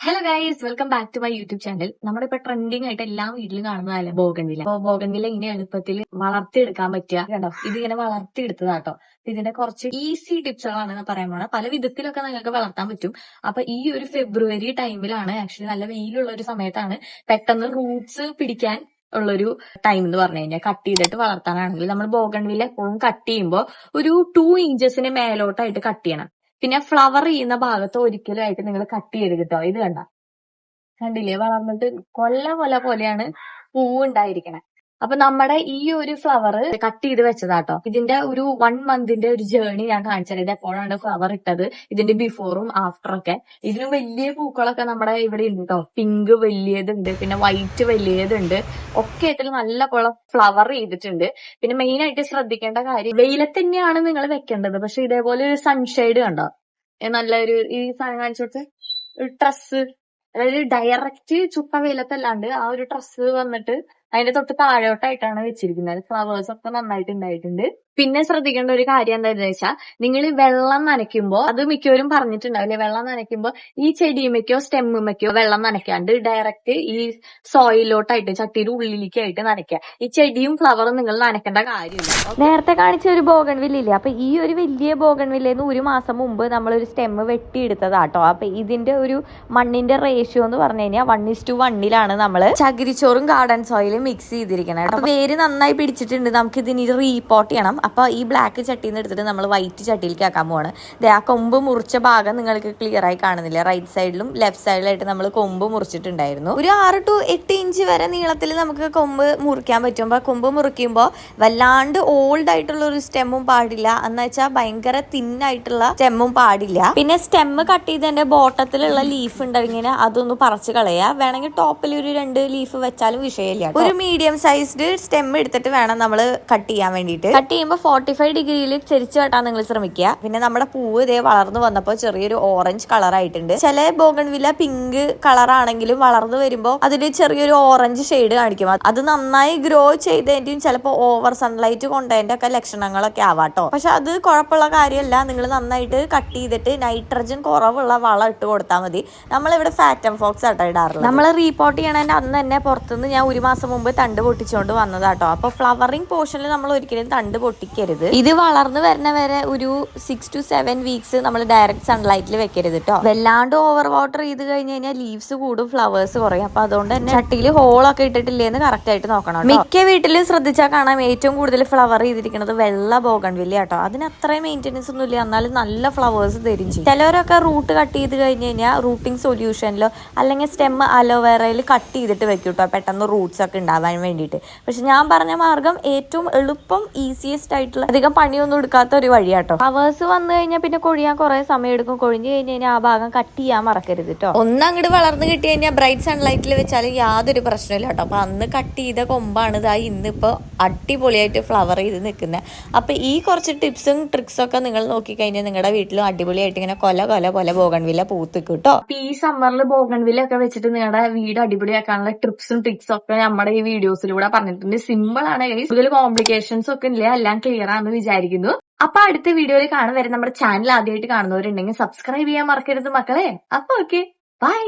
Hello guys, welcome back to my YouTube channel. നമ്മുടെ ഇപ്പൊ trending ആയിട്ട് എല്ലാ വീട്ടിലും കാണുന്നതല്ലേ ബോഗൺവില്ല. അപ്പൊ ബോഗൺവില്ല ഇങ്ങനെ എളുപ്പത്തിൽ വളർത്തിയെടുക്കാൻ പറ്റുക കണ്ടോ, ഇതിങ്ങനെ വളർത്തിയെടുത്തതാട്ടോ. ഇതിന്റെ കുറച്ച് ഈസി ടിപ്സുകളാണ് ഞാൻ പറയാൻ പോണത്. പല വിധത്തിലൊക്കെ നിങ്ങൾക്ക് വളർത്താൻ പറ്റും. അപ്പൊ ഈ ഒരു ഫെബ്രുവരി ടൈമിലാണ്, ആക്ച്വലി നല്ല വെയിലുള്ള ഒരു സമയത്താണ് പെട്ടെന്ന് റൂട്ട്സ് പിടിക്കാൻ ഉള്ളൊരു ടൈം എന്ന് പറഞ്ഞു കഴിഞ്ഞാൽ. കട്ട് ചെയ്തിട്ട് വളർത്താനാണെങ്കിൽ നമ്മൾ ബോഗൺവില്ല എപ്പോഴും കട്ട് ചെയ്യുമ്പോൾ ഒരു 2 ഇഞ്ചസിന് മേലോട്ടായിട്ട് കട്ട് ചെയ്യണം. പിന്നെ ഫ്ലവർ ചെയ്യുന്ന ഭാഗത്ത് ഒരിക്കലുമായിട്ട് നിങ്ങൾ കട്ട് ചെയ്യരുത് കേട്ടോ. ഇത് കണ്ടില്ലേ, വളർന്നിട്ട് കൊല പോലെയാണ് പൂവ് ഉണ്ടായിരിക്കണേ. അപ്പൊ നമ്മുടെ ഈ ഒരു ഫ്ലവർ കട്ട് ചെയ്ത് വെച്ചതാട്ടോ. ഇതിന്റെ ഒരു 1 മന്തിന്റെ ഒരു ജേർണി ഞാൻ കാണിച്ചത്. ഇത് എപ്പോഴാണ് ഫ്ലവർ ഇട്ടത്, ഇതിന്റെ ബിഫോറും ആഫ്റ്ററും ഒക്കെ. ഇതിന് വലിയ പൂക്കളൊക്കെ നമ്മുടെ ഇവിടെ ഉണ്ട് കേട്ടോ. പിങ്ക് വലിയതുണ്ട്, പിന്നെ വൈറ്റ് വലിയതുണ്ട്, ഒക്കെ ആയിട്ട് നല്ല പോലെ ഫ്ലവർ ചെയ്തിട്ടുണ്ട്. പിന്നെ മെയിൻ ആയിട്ട് ശ്രദ്ധിക്കേണ്ട കാര്യം, വെയിലത്ത് തന്നെയാണ് നിങ്ങൾ വെക്കേണ്ടത്. പക്ഷെ ഇതേപോലെ ഒരു സൺഷെയ്ഡ് കണ്ടോ, നല്ലൊരു ഈ സാധനം കാണിച്ചു കൊടുത്ത് ട്രസ്, അതായത് ഡയറക്റ്റ് ചുട്ട വെയിലത്തല്ലാണ്ട് ആ ഒരു ട്രസ് വന്നിട്ട് അതിന്റെ തൊട്ട് താഴോട്ടായിട്ടാണ് വെച്ചിരിക്കുന്നത്. ഫ്ലവേഴ്സ് ഒക്കെ നന്നായിട്ട് ഉണ്ടായിട്ടുണ്ട്. പിന്നെ ശ്രദ്ധിക്കേണ്ട ഒരു കാര്യം എന്താണെന്ന് വെച്ചാൽ, നിങ്ങൾ വെള്ളം നനയ്ക്കുമ്പോൾ, അത് മിക്കവരും പറഞ്ഞിട്ടുണ്ടാവില്ലേ, വെള്ളം നനയ്ക്കുമ്പോൾ ഈ ചെടിയുമൊക്കെയോ സ്റ്റെമ്മുമൊക്കെയോ വെള്ളം നനയ്ക്കാണ്ട് ഡയറക്റ്റ് ഈ സോയിലോട്ടായിട്ട് ചട്ടിയുടെ ഉള്ളിലേക്കായിട്ട് നനയ്ക്കുക. ഈ ചെടിയും ഫ്ലവറും നിങ്ങൾ നനയ്ക്കേണ്ട കാര്യമില്ല. നേരത്തെ കാണിച്ച ഒരു ബോഗൺവില്ല, അപ്പൊ ഈ ഒരു വലിയ ബോഗൺവില്ലേന്ന് 1 മാസം മുമ്പ് നമ്മളൊരു സ്റ്റെമ്മ് വെട്ടിയെടുത്തതാട്ടോ. അപ്പൊ ഇതിന്റെ ഒരു മണ്ണിന്റെ റേഷ്യോ എന്ന് പറഞ്ഞു കഴിഞ്ഞാൽ 1:1 നമ്മൾ ചകിരിച്ചോറും ഗാർഡൻ സോയിലും മിക്സ് ചെയ്തിരിക്കണം. അപ്പൊ വേര് നന്നായി പിടിച്ചിട്ടുണ്ട്. നമുക്ക് ഇതിന് റീപോർട്ട് ചെയ്യണം. അപ്പൊ ഈ ബ്ലാക്ക് ചട്ടിയിൽ നിന്ന് എടുത്തിട്ട് നമ്മൾ വൈറ്റ് ചട്ടിയിലേക്ക് ആക്കാൻ പോവാണ്. ആ കൊമ്പ് മുറിച്ച ഭാഗം നിങ്ങൾക്ക് ക്ലിയർ ആയി കാണുന്നില്ല. റൈറ്റ് സൈഡിലും ലെഫ്റ്റ് സൈഡിലായിട്ട് നമ്മൾ കൊമ്പ് മുറിച്ചിട്ടുണ്ടായിരുന്നു. ഒരു 6 to 8 ഇഞ്ച് വരെ നീളത്തിൽ നമുക്ക് കൊമ്പ് മുറിക്കാൻ പറ്റും. അപ്പൊ കൊമ്പ് മുറിക്കുമ്പോൾ വല്ലാണ്ട് ഓൾഡ് ആയിട്ടുള്ള ഒരു സ്റ്റെമ്മും പാടില്ല, എന്ന് വെച്ചാൽ ഭയങ്കര തിന്നായിട്ടുള്ള സ്റ്റെമ്മും പാടില്ല. പിന്നെ സ്റ്റെമ്മ് കട്ട് ചെയ്തതിന്റെ ബോട്ടത്തിലുള്ള ലീഫ് ഉണ്ടെങ്കിൽ അതൊന്ന് പറിച്ച് കളയുക. വേണമെങ്കിൽ ടോപ്പിൽ ഒരു 2 ലീഫ് വെച്ചാലും വിഷയമില്ല. ഒരു മീഡിയം സൈസ്ഡ് സ്റ്റെം എടുത്തിട്ട് വേണം നമ്മൾ കട്ട് ചെയ്യാൻ വേണ്ടിയിട്ട്. കട്ട് ചെയ്യുമ്പോൾ 45 ഡിഗ്രിയിൽ ചെരിച്ച് വെട്ടാൻ നിങ്ങൾ ശ്രമിക്കുക. പിന്നെ നമ്മുടെ പൂവ് ഇതേ വളർന്നു വന്നപ്പോൾ ചെറിയൊരു ഓറഞ്ച് കളർ ആയിട്ടുണ്ട്. ചില ബോഗൺവില്ല പിങ്ക് കളർ ആണെങ്കിലും വളർന്നു വരുമ്പോൾ അതിൽ ചെറിയൊരു ഓറഞ്ച് ഷെയ്ഡ് കാണിക്കും. അത് നന്നായി ഗ്രോ ചെയ്തതിന്റെയും ചിലപ്പോൾ ഓവർ സൺലൈറ്റ് കൊണ്ടതിന്റെ ഒക്കെ ലക്ഷണങ്ങളൊക്കെ ആവാട്ടോ. പക്ഷെ അത് കുഴപ്പമുള്ള കാര്യമല്ല. നിങ്ങൾ നന്നായിട്ട് കട്ട് ചെയ്തിട്ട് നൈട്രജൻ കുറവുള്ള വളം ഇട്ട് കൊടുത്താൽ മതി. നമ്മളിവിടെ ഫാറ്റം ഫോക്സ് ആട്ടോ ഇടാറുള്ളത്. നമ്മൾ റീപോർട്ട് ചെയ്യണതിന്റെ അന്ന് തന്നെ പുറത്തുനിന്ന് ഞാൻ 1 മാസം മുമ്പ് തണ്ട് പൊട്ടിച്ചുകൊണ്ട് വന്നതാട്ടോ. അപ്പൊ ഫ്ലവറിംഗ് പോർഷനിൽ നമ്മൾ ഒരിക്കലും തണ്ട് പൊട്ടിക്കരുത്. ഇത് വളർന്നു വരുന്ന വരെ ഒരു 6 to 7 വീക്സ് നമ്മൾ ഡയറക്റ്റ് സൺലൈറ്റിൽ വെക്കരുത് കേട്ടോ. വല്ലാണ്ട് ഓവർ വാട്ടർ ചെയ്ത് കഴിഞ്ഞ് കഴിഞ്ഞാൽ ലീവ്സ് കൂടും, ഫ്ലവേഴ്സ് കുറയും. അപ്പൊ അതുകൊണ്ട് തന്നെ ചട്ടിയിൽ ഹോളൊക്കെ ഇട്ടിട്ടില്ലേന്ന് കറക്റ്റ് ആയിട്ട് നോക്കണം. മിക്ക വീട്ടിലും ശ്രദ്ധിച്ചാൽ കാണാം ഏറ്റവും കൂടുതൽ ഫ്ലവർ ചെയ്തിരിക്കുന്നത് വെള്ള ബോഗൺവില്ല കേട്ടോ. അതിന് അത്രയും മെയിൻ്റെനൻസ് ഒന്നും ഇല്ല, എന്നാലും നല്ല ഫ്ലവേഴ്സ് തരും ചെയ്യും. ചിലവരൊക്കെ റൂട്ട് കട്ട് ചെയ്ത് കഴിഞ്ഞ് കഴിഞ്ഞാൽ റൂട്ടിംഗ് സൊല്യൂഷനിലോ അല്ലെങ്കിൽ സ്റ്റെം അലോവേറയിൽ കട്ട് ചെയ്തിട്ട് വെക്കും കേട്ടോ, പെട്ടെന്ന് റൂട്ട്സ് ഒക്കെ ഉണ്ടാവാൻ വേണ്ടിയിട്ട്. പക്ഷെ ഞാൻ പറഞ്ഞ മാർഗം ഏറ്റവും എളുപ്പം ഈസിയസ്റ്റ് ആയിട്ടുള്ള, അധികം പണിയൊന്നും എടുക്കാത്ത ഒരു വഴിയാട്ടോ. ഫ്ലവേഴ്സ് വന്നു കഴിഞ്ഞാൽ പിന്നെ കൊഴിയാൻ കുറെ സമയം എടുക്കും. കൊഴിഞ്ഞു കഴിഞ്ഞ് കഴിഞ്ഞാൽ ആ ഭാഗം കട്ട് ചെയ്യാൻ മറക്കരുത് കേട്ടോ. അങ്ങോട്ട് വളർന്നു കിട്ടി കഴിഞ്ഞാൽ ബ്രൈറ്റ് സൺലൈറ്റിൽ വെച്ചാൽ യാതൊരു പ്രശ്നമില്ല കേട്ടോ. അപ്പൊ അന്ന് കട്ട് ചെയ്ത കൊമ്പാണ് ഇതാ ഇന്നിപ്പോ അടിപൊളിയായിട്ട് ഫ്ലവർ ചെയ്ത് നിൽക്കുന്നത്. അപ്പൊ ഈ കുറച്ച് ടിപ്സും ട്രിക്സും ഒക്കെ നിങ്ങൾ നോക്കിക്കഴിഞ്ഞാൽ നിങ്ങളുടെ വീട്ടിലും അടിപൊളിയായിട്ട് ഇങ്ങനെ കൊല പോലെ ബോഗൺവില്ല പൂത്ത് കിട്ടോ. ഈ സമ്മറിൽ ബോഗൺവില്ല ഒക്കെ വെച്ചിട്ട് നിങ്ങളുടെ വീട് അടിപൊളിയാക്കാനുള്ള ടിപ്സും ട്രിക്സും ഒക്കെ നമ്മുടെ ഈ വീഡിയോസിലൂടെ പറഞ്ഞിട്ടുണ്ട്. സിമ്പിൾ ആണ്, കൂടുതൽ കോംപ്ലിക്കേഷൻസ് ഒക്കെ ഇല്ല, എല്ലാം ക്ലിയർ ആണെന്ന് വിചാരിക്കുന്നു. അപ്പൊ അടുത്ത വീഡിയോയിൽ കാണും വരെ നമ്മുടെ ചാനൽ ആദ്യമായിട്ട് കാണുന്നവരുണ്ടെങ്കിൽ സബ്സ്ക്രൈബ് ചെയ്യാൻ മറക്കരുത് മക്കളെ. അപ്പൊ ഓക്കെ, ബൈ.